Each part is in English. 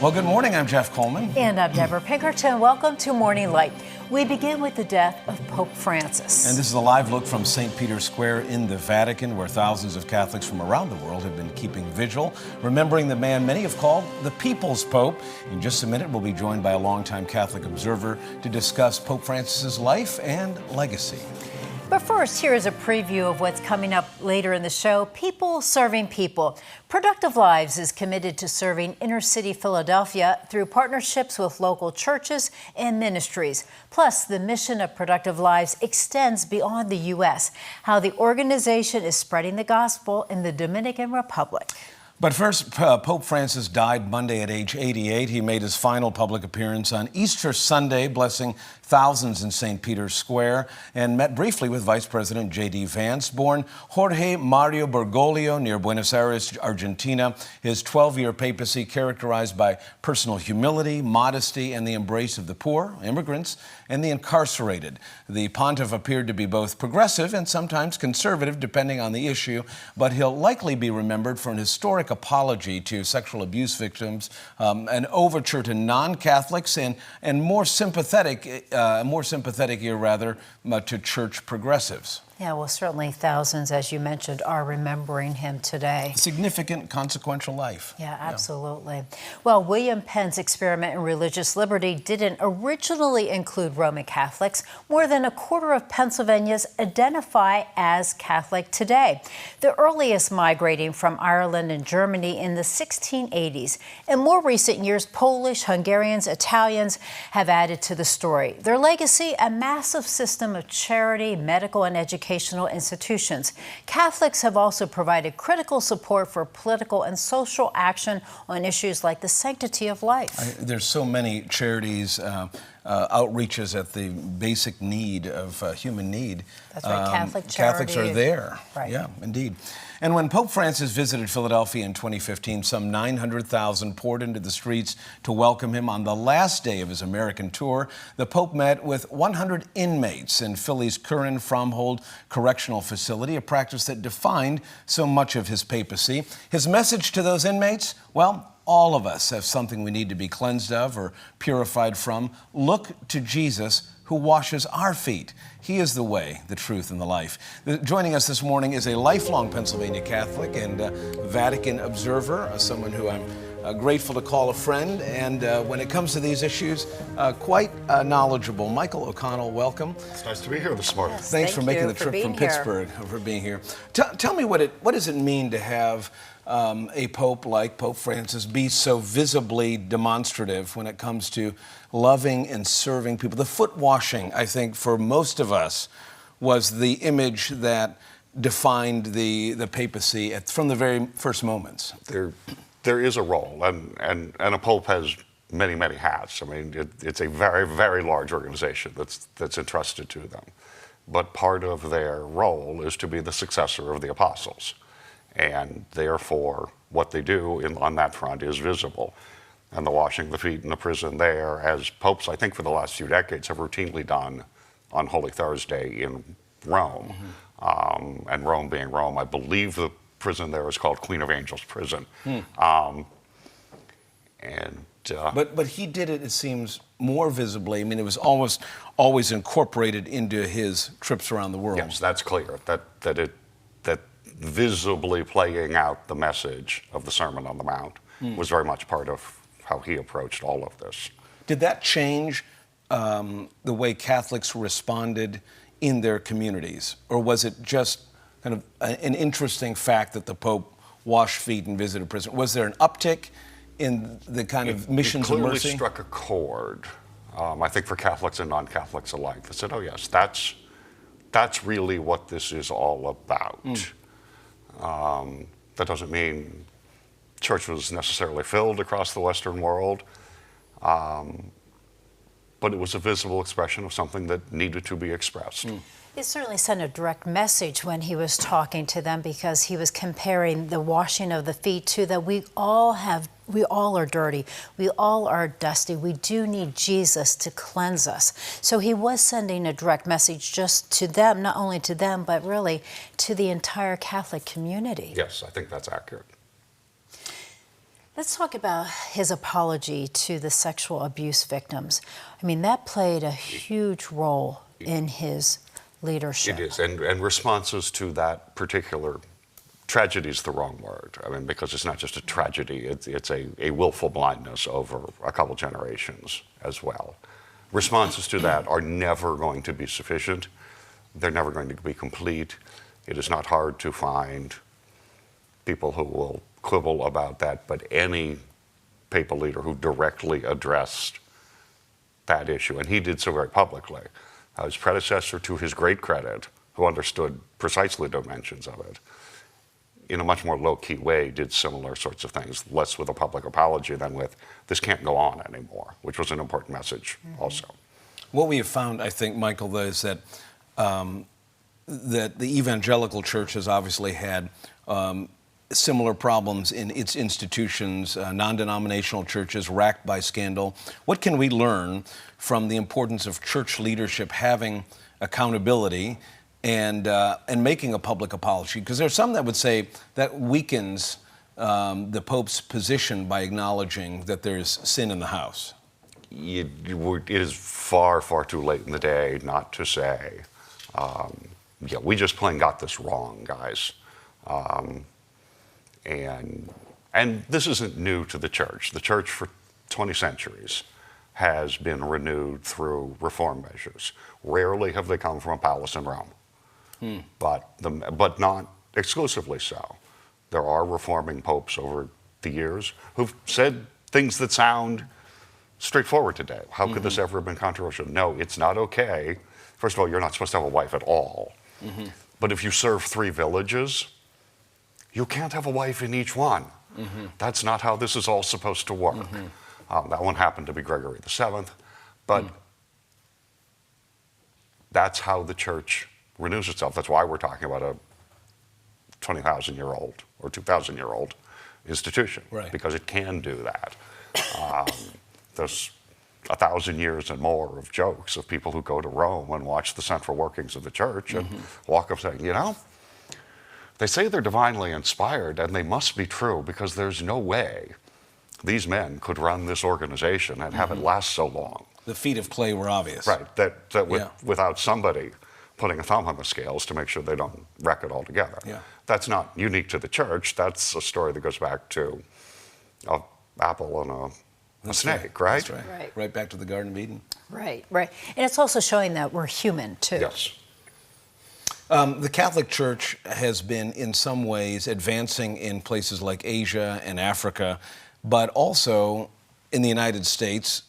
Well, good morning. I'm Jeff Coleman. And I'm Debra Pinkerton. Welcome to Morning Light. We begin with the death of Pope Francis. And this is a live look from St. Peter's Square in the Vatican, where thousands of Catholics from around the world have been keeping vigil, remembering the man many have called the People's Pope. In just a minute, we'll be joined by a longtime Catholic observer to discuss Pope Francis's life and legacy. But first, here is a preview of what's coming up later in the show. People serving people. Productive Lives is committed to serving inner-city Philadelphia through partnerships with local churches and ministries. Plus, the mission of Productive Lives extends beyond the U.S., how the organization is spreading the gospel in the Dominican Republic. But first, Pope Francis died Monday at age 88. He made his final public appearance on Easter Sunday, blessing thousands in St. Peter's Square, and met briefly with Vice President J.D. Vance. Born Jorge Mario Bergoglio near Buenos Aires, Argentina, his 12-year papacy characterized by personal humility, modesty, and the embrace of the poor, immigrants, and the incarcerated. The pontiff appeared to be both progressive and sometimes conservative, depending on the issue, but he'll likely be remembered for an historic apology to sexual abuse victims, an overture to non-Catholics, and more sympathetic to church progressives. Yeah, well, certainly thousands, as you mentioned, are remembering him today. Significant, consequential life. Yeah, absolutely. Well, William Penn's experiment in religious liberty didn't originally include Roman Catholics. More than a quarter of Pennsylvanians identify as Catholic today, the earliest migrating from Ireland and Germany in the 1680s. In more recent years, Polish, Hungarians, Italians have added to the story. Their legacy, a massive system of charity, medical, and educational institutions. Catholics have also provided critical support for political and social action on issues like the sanctity of life. There's so many charities, outreaches at the basic need of human need. That's right, Catholic charity. Catholics are there. Right. Yeah, indeed. And when Pope Francis visited Philadelphia in 2015, some 900,000 poured into the streets to welcome him on the last day of his American tour. The Pope met with 100 inmates in Philly's Curran-Fromhold Correctional Facility, a practice that defined so much of his papacy. His message to those inmates? Well, all of us have something we need to be cleansed of or purified from. Look to Jesus, who washes our feet. He is the way, the truth, and the life. Joining us this morning is a lifelong Pennsylvania Catholic and Vatican observer, someone who I'm grateful to call a friend, and when it comes to these issues, quite knowledgeable. Michael O'Connell, welcome. It's nice to be here this morning. Yes, Thanks for making the trip from Pittsburgh, for being here. Tell me what does it mean to have a pope like Pope Francis be so visibly demonstrative when it comes to loving and serving people. The foot washing, I think, for most of us, was the image that defined the papacy from the very first moments. There is a role, and a pope has many hats. I mean, it's a very, very large organization that's entrusted to them. But part of their role is to be the successor of the apostles. And therefore, what they do on that front is visible. And the washing the feet in the prison there, as popes, I think, for the last few decades have routinely done on Holy Thursday in Rome. Mm-hmm. And Rome being Rome, I believe the prison there is called Queen of Angels Prison. But he did it seems, more visibly. I mean, it was always incorporated into his trips around the world. Yes, that's clear, that visibly playing out the message of the Sermon on the Mount was very much part of how he approached all of this. Did that change the way Catholics responded in their communities? Or was it just kind of an interesting fact that the Pope washed feet and visited prison? Was there an uptick in the kind of missions of mercy? It clearly struck a chord, I think, for Catholics and non-Catholics alike. They said, oh yes, that's really what this is all about. That doesn't mean church was necessarily filled across the Western world, but it was a visible expression of something that needed to be expressed. He certainly sent a direct message when he was talking to them, because he was comparing the washing of the feet to that we all are dirty. We all are dusty. We do need Jesus to cleanse us. So he was sending a direct message just to them, not only to them, but really to the entire Catholic community. Yes, I think that's accurate. Let's talk about his apology to the sexual abuse victims. I mean, that played a huge role in his leadership. It is, and responses to that particular tragedy is the wrong word. I mean, because it's not just a tragedy, it's a willful blindness over a couple generations as well. Responses to that are never going to be sufficient. They're never going to be complete. It is not hard to find people who will quibble about that, but any papal leader who directly addressed that issue, and he did so very publicly. His predecessor, to his great credit, who understood precisely the dimensions of it, in a much more low-key way, did similar sorts of things, less with a public apology than with, this can't go on anymore, which was an important message also. What we have found, I think, Michael, though, is that that the evangelical church has obviously had similar problems in its institutions, non-denominational churches racked by scandal. What can we learn from the importance of church leadership having accountability and making a public apology? Because there's some that would say that weakens the Pope's position by acknowledging that there's sin in the house. It is far, far too late in the day not to say, yeah, we just plain got this wrong, guys. And this isn't new to the church. The church for 20 centuries has been renewed through reform measures. Rarely have they come from a palace in Rome, but not exclusively so. There are reforming popes over the years who've said things that sound straightforward today. How could this ever have been controversial? No, it's not okay. First of all, you're not supposed to have a wife at all. But if you serve 3 villages, you can't have a wife in each one. That's not how this is all supposed to work. That one happened to be Gregory VII, but that's how the church renews itself. That's why we're talking about a 20,000-year-old or 2,000-year-old institution, because it can do that. There's 1,000 years and more of jokes of people who go to Rome and watch the central workings of the church and walk up saying, you know, they say they're divinely inspired, and they must be true, because there's no way these men could run this organization and have it last so long. The feet of clay were obvious. Right, without somebody putting a thumb on the scales to make sure they don't wreck it altogether. That's not unique to the church. That's a story that goes back to an apple and a snake, right? That's right. Right back to the Garden of Eden. Right. And it's also showing that we're human, too. Yes. The Catholic Church has been, in some ways, advancing in places like Asia and Africa, but also in the United States.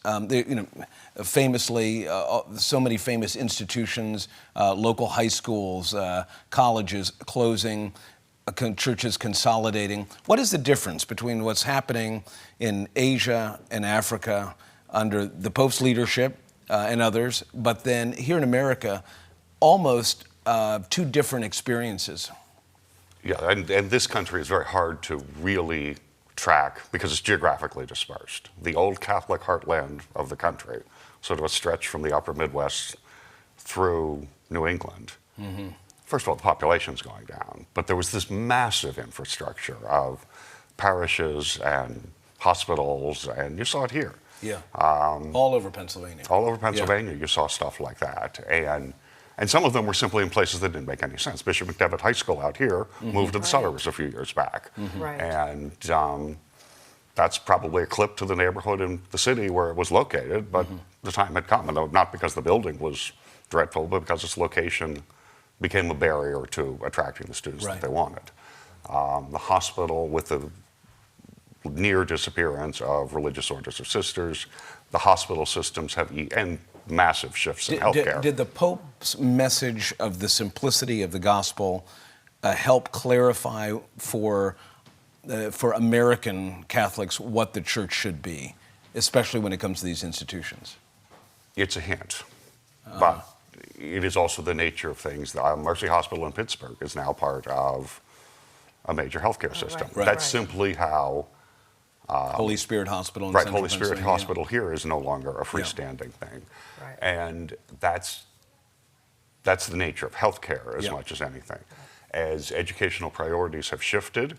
Famously, so many famous institutions, local high schools, colleges closing, churches consolidating. What is the difference between what's happening in Asia and Africa under the Pope's leadership and others, but then here in America, almost 2 different experiences? Yeah, and this country is very hard to really track because it's geographically dispersed. The old Catholic heartland of the country, sort of a stretch from the upper Midwest through New England. First of all, the population's going down, but there was this massive infrastructure of parishes and hospitals, and you saw it here. All over Pennsylvania. All over Pennsylvania, you saw stuff like that. And some of them were simply in places that didn't make any sense. Bishop McDevitt High School out here moved to the suburbs a few years back. And that's probably a clip to the neighborhood in the city where it was located, but the time had come. And not because the building was dreadful, but because its location became a barrier to attracting the students that they wanted. The hospital, with the near disappearance of religious orders of sisters, the hospital systems have, and massive shifts in healthcare. Did the Pope's message of the simplicity of the gospel help clarify for American Catholics what the church should be, especially when it comes to these institutions? It's a hint, but it is also the nature of things. The Mercy Hospital in Pittsburgh is now part of a major healthcare system. That's simply how Holy Spirit Hospital in Central Holy Spirit Hospital here is no longer a freestanding thing. And that's the nature of healthcare as much as anything. As educational priorities have shifted,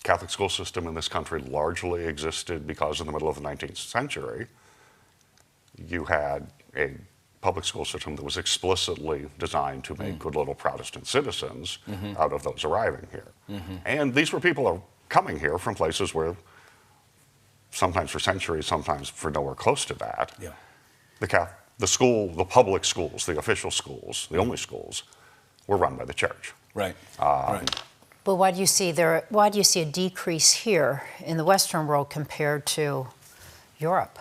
Catholic school system in this country largely existed because in the middle of the 19th century, you had a public school system that was explicitly designed to make good little Protestant citizens out of those arriving here. And these were people coming here from places where, sometimes for centuries, sometimes for nowhere close to that, the public schools, the official schools, the only schools, were run by the church. Right. But why do you see a decrease here in the Western world compared to Europe?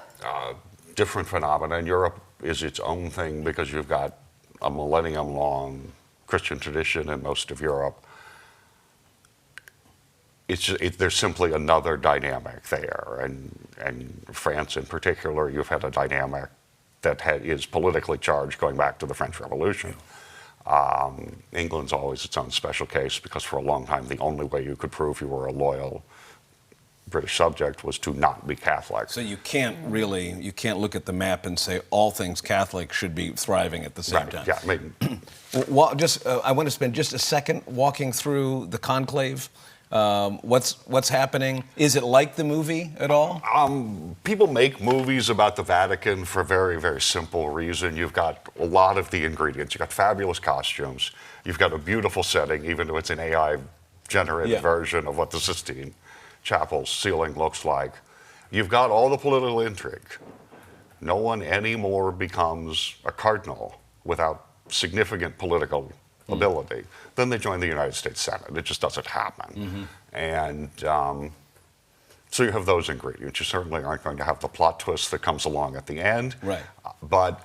Different phenomena. In Europe is its own thing because you've got a millennium-long Christian tradition in most of Europe. There's simply another dynamic there. And France in particular, you've had a dynamic that is politically charged going back to the French Revolution. England's always its own special case because for a long time the only way you could prove you were a loyal British subject was to not be Catholic. So you can't look at the map and say all things Catholic should be thriving at the same time. Yeah, I mean, I want to spend just a second walking through the conclave. What's happening? Is it like the movie at all? People make movies about the Vatican for a very, very simple reason. You've got a lot of the ingredients. You've got fabulous costumes. You've got a beautiful setting, even though it's an AI-generated version of what the Sistine Chapel's ceiling looks like. You've got all the political intrigue. No one anymore becomes a cardinal without significant political ability. Then they join the United States Senate. It just doesn't happen. And so you have those ingredients. You certainly aren't going to have the plot twist that comes along at the end. Right. But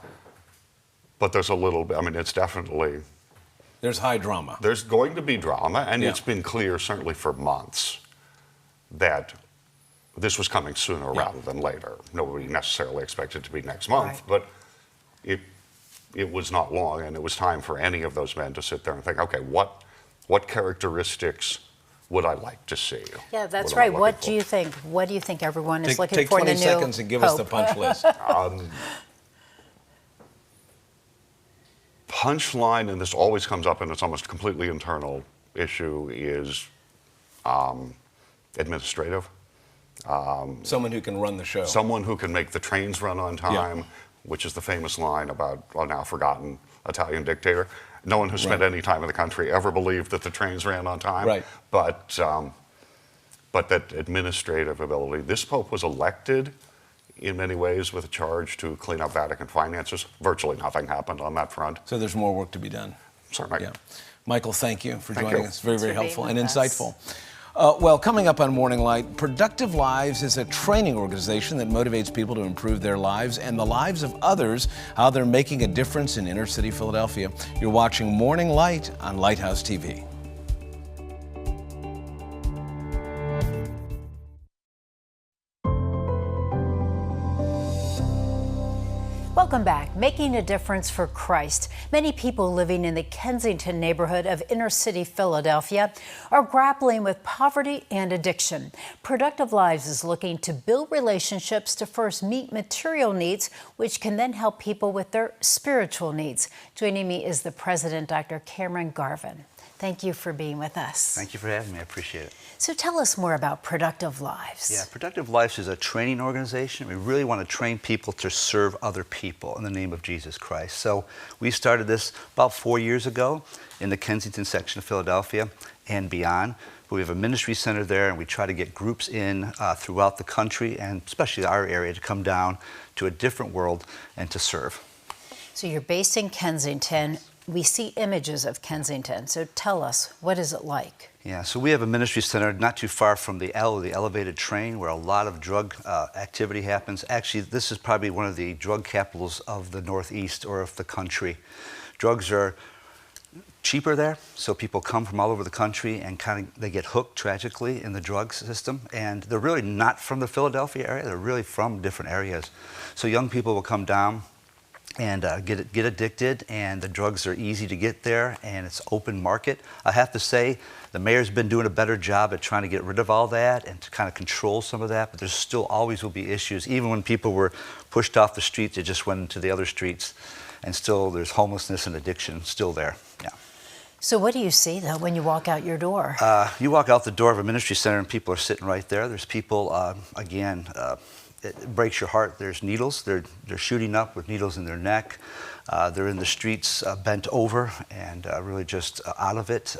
there's a little bit, I mean, it's definitely... There's high drama. There's going to be drama, and it's been clear, certainly for months, that this was coming sooner rather than later. Nobody necessarily expected it to be next month, but it was not long, and it was time for any of those men to sit there and think, okay, what characteristics would I like to see? Yeah, that's right. What do you think? What do you think everyone is looking for in the new Take 20 seconds and give us the punch list. Punchline, and this always comes up, and it's almost a completely internal issue, is administrative. Someone who can run the show. Someone who can make the trains run on time, which is the famous line about a now forgotten Italian dictator. No one who spent any time in the country ever believed that the trains ran on time. Right. But that administrative ability. This Pope was elected in many ways with a charge to clean up Vatican finances. Virtually nothing happened on that front. So there's more work to be done. Certainly. Yeah. Michael, thank you for joining us. Very, very helpful and us. insightful. Well, coming up on Morning Light, Productive Lives is a training organization that motivates people to improve their lives and the lives of others, how they're making a difference in inner city Philadelphia. You're watching Morning Light on Lighthouse TV. Welcome back. Making a difference for Christ. Many people living in the Kensington neighborhood of inner city Philadelphia are grappling with poverty and addiction. Productive Lives is looking to build relationships to first meet material needs, which can then help people with their spiritual needs. Joining me is the president, Dr. Cameron Garven. Thank you for being with us. Thank you for having me. I appreciate it. So tell us more about Productive Lives. Yeah, Productive Lives is a training organization. We really want to train people to serve other people in the name of Jesus Christ. So we started this about 4 years ago in the Kensington section of Philadelphia and beyond. We have a ministry center there, and we try to get groups in throughout the country, and especially our area, to come down to a different world and to serve. So you're based in Kensington. We see images of Kensington. So tell us, what is it like? Yeah, so we have a ministry center not too far from the elevated train, where a lot of drug activity happens. Actually, this is probably one of the drug capitals of the Northeast or of the country. Drugs are cheaper there, so people come from all over the country and they get hooked tragically in the drug system. And they're really not from the Philadelphia area, they're really from different areas. So young people will come down and get addicted, and the drugs are easy to get there, and it's open market. I have to say, the mayor's been doing a better job at trying to get rid of all that and to kind of control some of that, but there's still always will be issues. Even when people were pushed off the streets, they just went into the other streets, and still there's homelessness and addiction still there. Yeah. So what do you see, though, when you walk out your door? You walk out the door of a ministry center and people are sitting right there. There's people, it breaks your heart. There's needles. They're shooting up with needles in their neck. They're in the streets bent over and really just out of it.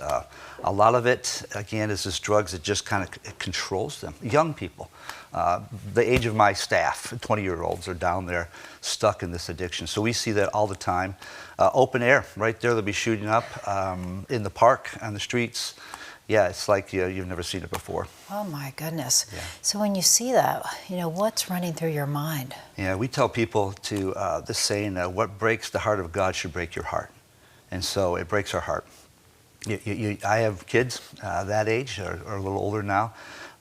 A lot of it, again, is this drugs that just kind of controls them. Young people, the age of my staff, 20-year-olds are down there stuck in this addiction. So we see that all the time. Open air, right there, they'll be shooting up in the park, on the streets. Yeah, it's like you've never seen it before. Oh my goodness. Yeah. So when you see that, what's running through your mind? Yeah, we tell people to the saying, what breaks the heart of God should break your heart. And so it breaks our heart. I have kids that age, or a little older now,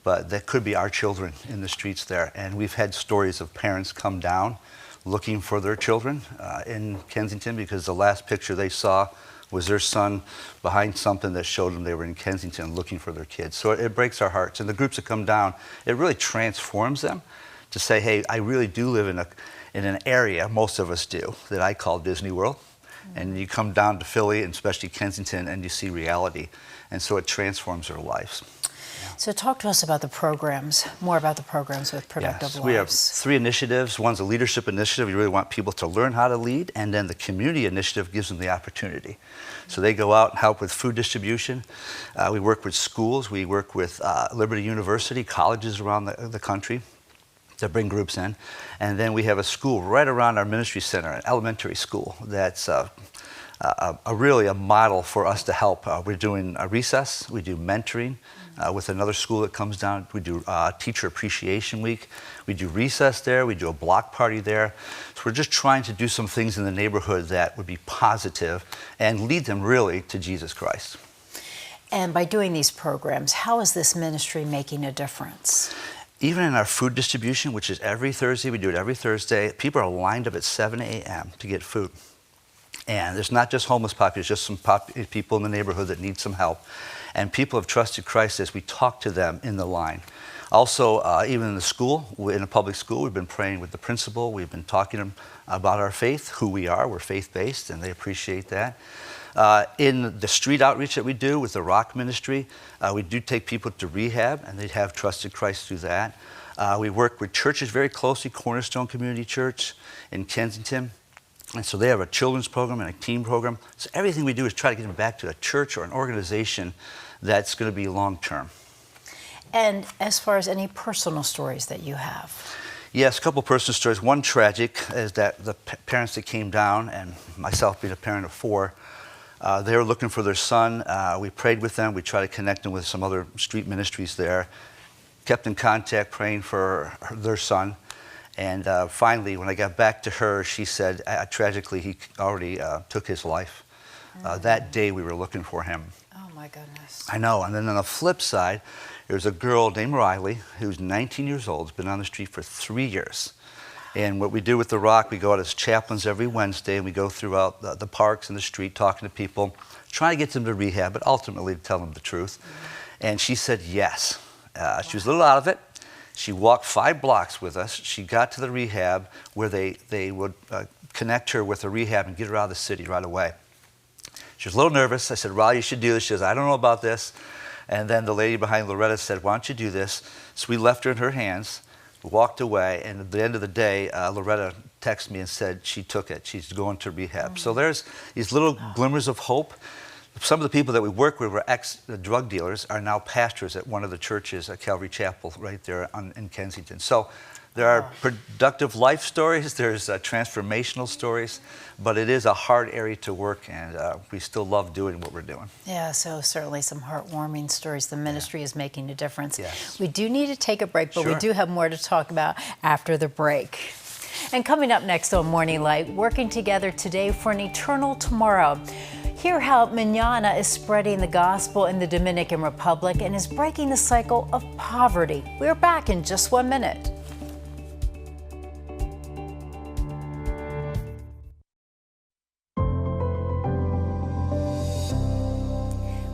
but that could be our children in the streets there. And we've had stories of parents come down looking for their children in Kensington because the last picture they saw was their son behind something that showed them they were in Kensington looking for their kids. So it breaks our hearts. And the groups that come down, it really transforms them to say, hey, I really do live in an area, most of us do, that I call Disney World. And you come down to Philly, and especially Kensington, and you see reality. And so it transforms their lives. So talk to us about the programs, more about the programs with Productive Yes, Lives. we have 3 initiatives. One's a leadership initiative. We really want people to learn how to lead. And then the community initiative gives them the opportunity. So they go out and help with food distribution. We work with schools. We work with Liberty University, colleges around the country to bring groups in. And then we have a school right around our ministry center, an elementary school that's really a model for us to help. We're doing a recess. We do mentoring. With another school that comes down, we do Teacher Appreciation Week. We do recess there. We do a block party there. So we're just trying to do some things in the neighborhood that would be positive and lead them really to Jesus Christ. And by doing these programs, how is this ministry making a difference? Even in our food distribution, which is every Thursday, we do it every Thursday, people are lined up at 7 a.m. to get food. And there's not just homeless population, just some people in the neighborhood that need some help. And people have trusted Christ as we talk to them in the line. Also, even in the school, in a public school, we've been praying with the principal. We've been talking to them about our faith, who we are. We're faith-based, and they appreciate that. In the street outreach that we do with the Rock Ministry, we do take people to rehab, and they have trusted Christ through that. We work with churches very closely, Cornerstone Community Church in Kensington. And so they have a children's program and a teen program. So everything we do is try to get them back to a church or an organization that's going to be long-term. And as far as any personal stories that you have? Yes, a couple personal stories. One tragic is that the parents that came down, and myself being a parent of 4, they were looking for their son. We prayed with them. We tried to connect them with some other street ministries there. Kept in contact, praying for their son. And finally, when I got back to her, she said, tragically, he already took his life. That day, we were looking for him. Oh, my goodness. I know. And then on the flip side, there's a girl named Riley who's 19 years old, has been on the street for 3 years. And what we do with The Rock, we go out as chaplains every Wednesday, and we go throughout the parks and the street talking to people, trying to get them to rehab, but ultimately to tell them the truth. And she said yes. She was a little out of it. She walked 5 blocks with us. She got to the rehab where they would connect her with a rehab and get her out of the city right away. She was a little nervous. I said, Riley, you should do this. She says, I don't know about this. And then the lady behind Loretta said, why don't you do this? So we left her in her hands, walked away, and at the end of the day, Loretta texted me and said she took it. She's going to rehab. So there's these little glimmers of hope. Some of the people that we work with were ex-drug dealers, are now pastors at one of the churches at Calvary Chapel right there in Kensington. So there are productive life stories, there's transformational stories, but it is a hard area to work, and we still love doing what we're doing. Yeah, so certainly some heartwarming stories. The ministry is making a difference. Yes. We do need to take a break, but we Sure. do have more to talk about after the break. And coming up next on Morning Light, working together today for an eternal tomorrow. Hear how Mañana is spreading the gospel in the Dominican Republic and is breaking the cycle of poverty. We're back in just 1 minute.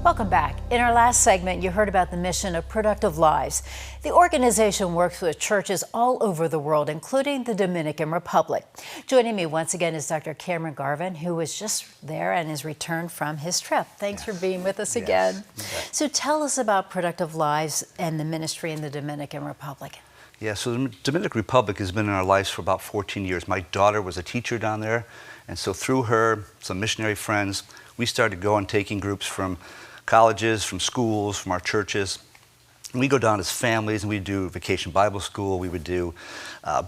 Welcome back. In our last segment, you heard about the mission of Productive Lives. The organization works with churches all over the world, including the Dominican Republic. Joining me once again is Dr. Cameron Garven, who was just there and has returned from his trip. Thanks for being with us again. So tell us about Productive Lives and the ministry in the Dominican Republic. Yeah, so the Dominican Republic has been in our lives for about 14 years. My daughter was a teacher down there, and so through her, some missionary friends, we started going, taking groups from colleges, from schools, from our churches. And we go down as families and we do vacation Bible school, we would do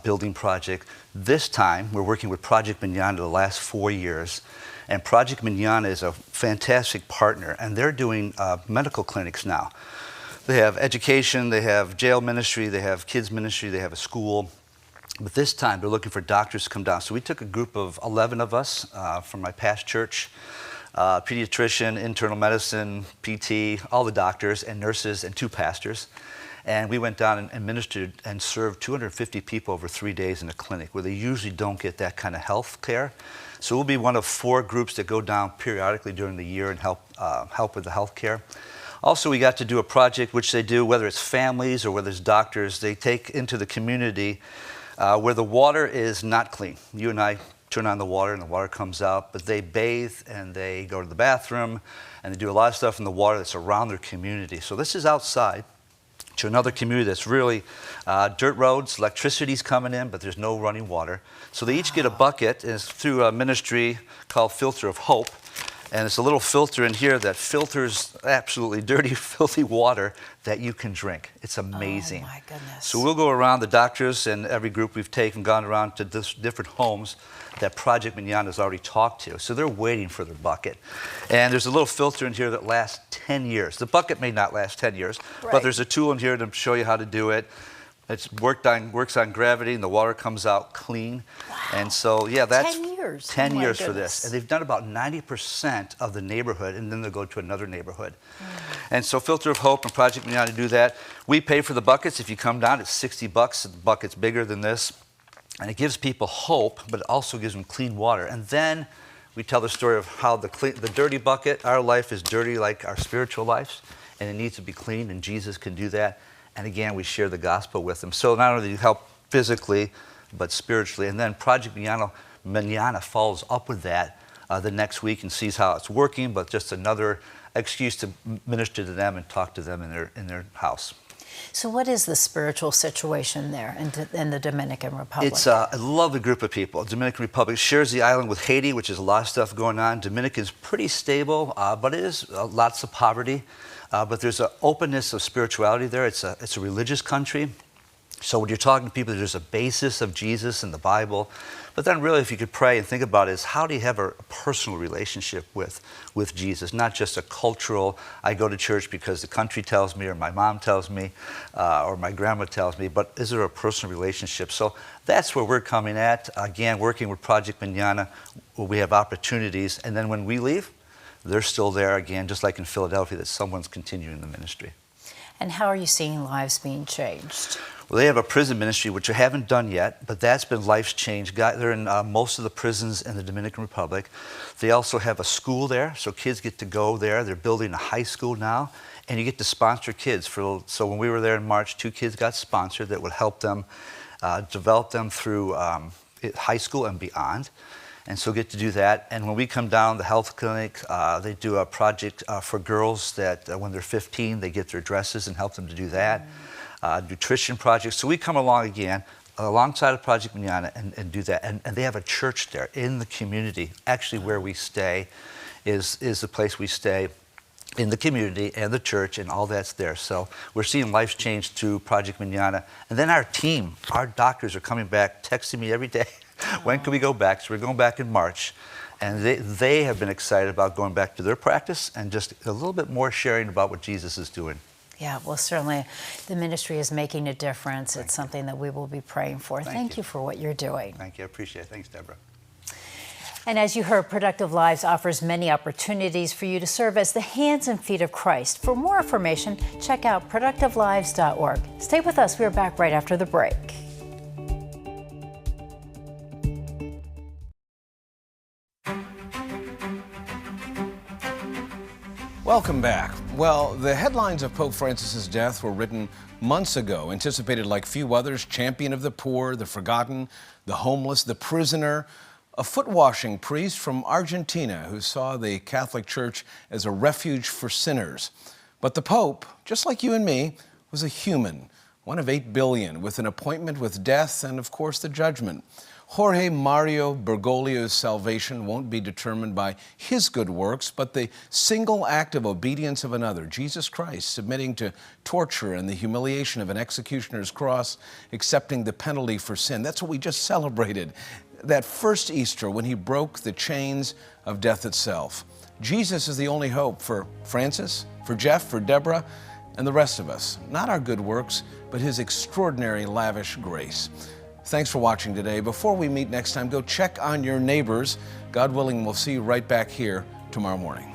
building project. This time, we're working with Project Manana the last 4 years. And Project Manana is a fantastic partner, and they're doing medical clinics now. They have education, they have jail ministry, they have kids ministry, they have a school. But this time, they're looking for doctors to come down. So we took a group of 11 of us from my past church, pediatrician, internal medicine, PT, all the doctors and nurses and 2 pastors. And we went down and ministered and served 250 people over 3 days in a clinic where they usually don't get that kind of health care. So we'll be one of 4 groups that go down periodically during the year and help with the health care. Also, we got to do a project which they do, whether it's families or whether it's doctors, they take into the community where the water is not clean. You and I turn on the water and the water comes out, but they bathe and they go to the bathroom and they do a lot of stuff in the water that's around their community. So this is outside to another community that's really dirt roads, electricity's coming in, but there's no running water. So they each get a bucket, and it's through a ministry called Filter of Hope. And it's a little filter in here that filters absolutely dirty, filthy water that you can drink. It's amazing. Oh my goodness. So we'll go around, the doctors and every group we've taken, gone around to different homes that Project Manana has already talked to. So they're waiting for their bucket. And there's a little filter in here that lasts 10 years. The bucket may not last 10 years, but there's a tool in here to show you how to do it. It's works on gravity, and the water comes out clean. Wow. And so, yeah, that's 10 years. 10 oh years goodness. for this. And they've done about 90% of the neighborhood, and then they'll go to another neighborhood. And so Filter of Hope and Project Manana do that. We pay for the buckets. If you come down, it's $60. The bucket's bigger than this. And it gives people hope, but it also gives them clean water. And then we tell the story of how the dirty bucket, our life is dirty like our spiritual lives, and it needs to be clean, and Jesus can do that. And again, we share the gospel with them. So not only do you help physically, but spiritually. And then Project Manana follows up with that the next week and sees how it's working, but just another excuse to minister to them and talk to them in their house. So what is the spiritual situation there in the Dominican Republic? It's a lovely group of people. Dominican Republic shares the island with Haiti, which is a lot of stuff going on. Dominican's pretty stable, but it is lots of poverty. But there's an openness of spirituality there. It's a religious country. So when you're talking to people, there's a basis of Jesus and the Bible. But then really, if you could pray and think about it, is how do you have a personal relationship with Jesus? Not just a cultural, I go to church because the country tells me, or my mom tells me, or my grandma tells me, but is there a personal relationship? So that's where we're coming at. Again, working with Project Manana, where we have opportunities. And then when we leave, they're still there again, just like in Philadelphia, that someone's continuing the ministry. And how are you seeing lives being changed? Well, they have a prison ministry, which I haven't done yet, but that's been life's change. They're in most of the prisons in the Dominican Republic. They also have a school there, so kids get to go there. They're building a high school now, and you get to sponsor kids. So when we were there in March, 2 kids got sponsored that would help them develop them through high school and beyond. And so get to do that. And when we come down, the health clinic, they do a project for girls that when they're 15, they get their dresses and help them to do that. Nutrition projects. So we come along again, alongside of Project Manana and do that. And they have a church there in the community. Actually, where we stay is the place we stay in the community and the church, and all that's there. So we're seeing life change through Project Manana. And then our team, our doctors are coming back, texting me every day. When can we go back? So we're going back in March. And they have been excited about going back to their practice and just a little bit more sharing about what Jesus is doing. Yeah, well, certainly the ministry is making a difference. It's something that we will be praying for. Thank you for what you're doing. Thank you. I appreciate it. Thanks, Debra. And as you heard, Productive Lives offers many opportunities for you to serve as the hands and feet of Christ. For more information, check out productivelives.org. Stay with us. We're back right after the break. Welcome back. Well, the headlines of Pope Francis's death were written months ago, anticipated like few others: champion of the poor, the forgotten, the homeless, the prisoner, a foot-washing priest from Argentina who saw the Catholic Church as a refuge for sinners. But the Pope, just like you and me, was a human, one of 8 billion, with an appointment with death and, of course, the judgment. Jorge Mario Bergoglio's salvation won't be determined by his good works, but the single act of obedience of another, Jesus Christ, submitting to torture and the humiliation of an executioner's cross, accepting the penalty for sin. That's what we just celebrated, that first Easter when he broke the chains of death itself. Jesus is the only hope for Francis, for Jeff, for Debra, and the rest of us. Not our good works, but his extraordinary, lavish grace. Thanks for watching today. Before we meet next time, go check on your neighbors. God willing, we'll see you right back here tomorrow morning.